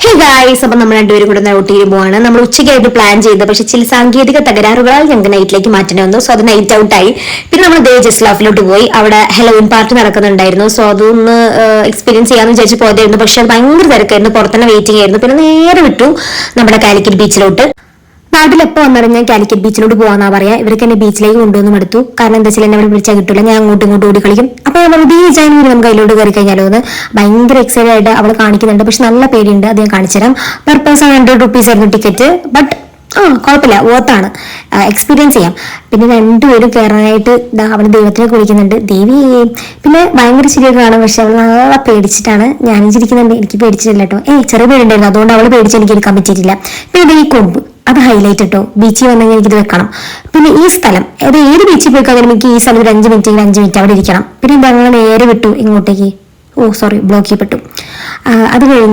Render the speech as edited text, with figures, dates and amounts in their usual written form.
Hey guys, അപ്പൊ നമ്മൾ രണ്ടുപേരും കൂടെ ഔട്ടിയിൽ പോവാണ്. നമ്മൾ ഉച്ചയ്ക്കായിട്ട് പ്ലാൻ ചെയ്ത്, പക്ഷെ ചില സാങ്കേതിക തകരാറുകളാൽ ഞങ്ങൾക്ക് നൈറ്റിലേക്ക് മാറ്റേണ്ടി വന്നു. സോ അത് നൈറ്റ് ഔട്ട് ആയി. പിന്നെ നമ്മൾ ദേ ജസ്ലാഫിലോട്ട് പോയി. അവിടെ ഹെലോവിൻ പാർട്ടി നടക്കുന്നുണ്ടായിരുന്നു. സോ അതൊന്ന് എക്സ്പീരിയൻസ് ചെയ്യാന്ന് വിചാരിച്ച് പോയതായിരുന്നു. പക്ഷെ അത് ഭയങ്കര തിരക്കായിരുന്നു, പുറത്തന്നെ വെയിറ്റിംഗ് ആയിരുന്നു. പിന്നെ നേരെ വിട്ടു നമ്മുടെ കാലിക്കറ്റ് ബീച്ചിലോട്ട്. നാട്ടിലെപ്പോ വന്നിറങ്ങിയാൽ കാലിക്കറ്റ് ബീച്ചിലോട്ട് പോകാന്നാ പറയാ. ഇവർക്ക് എന്നെ ബീച്ചിലേക്ക് കൊണ്ടുവന്നും എടുത്തു. കാരണം എന്താ വെച്ചാൽ എന്നെ അവിടെ വിളിച്ചാൽ കിട്ടില്ല, ഞാൻ അങ്ങോട്ടും ഇങ്ങോട്ടും ഓടി കളിക്കും. അപ്പൊ നമ്മൾ ബീച്ചായി നമുക്ക് അതിലോട്ട് കയറി കഴിഞ്ഞാലോ എന്ന് ഭയങ്കര എക്സൈറ്റഡ് ആയിട്ട് അവൾ കാണിക്കുന്നുണ്ട്. പക്ഷെ നല്ല പേടിയുണ്ട്, അത് ഞാൻ കാണിച്ചു തരാം. പെർ പേഴ്സൺ 100 rupees ആയിരുന്നു ടിക്കറ്റ്. ബട്ട് കുഴപ്പമില്ല, വോർത്താണ്, എക്സ്പീരിയൻസ് ചെയ്യാം. പിന്നെ രണ്ടുപേരും കയറാനായിട്ട് അവൾ ദൈവത്തിനെ കുളിക്കുന്നുണ്ട്, ദേവി. പിന്നെ ഭയങ്കര ശരിയൊക്കെ കാണും, പക്ഷെ അവൾ നല്ല പേടിച്ചിട്ടാണ്. ഞാനും ചിരിക്കുന്നുണ്ട്, എനിക്ക് പേടിച്ചിട്ടില്ല കേട്ടോ. ചെറിയ പേരുണ്ടായിരുന്നു, അതുകൊണ്ട് അവൾ പേടിച്ച് എനിക്ക് എടുക്കാൻ പറ്റിയിട്ടില്ല. പിന്നെ ഈ കൊമ്പ്, അത് ഹൈലൈറ്റ് കേട്ടോ. ബീച്ചിൽ വന്നെങ്കിൽ എനിക്കിത് വെക്കണം. പിന്നെ ഈ സ്ഥലം, അത് ഏത് ബീച്ചിൽ പോയി കഴിഞ്ഞാൽ എനിക്ക് ഈ സ്ഥലം ഒരു 5 മിനിറ്റ് അവിടെ ഇരിക്കണം. പിന്നെ ഞങ്ങൾ നേരെ വിട്ടു ഇങ്ങോട്ടേക്ക്. ബ്ലോക്ക് ചെയ്യപ്പെട്ടു. അത് കഴിഞ്ഞ്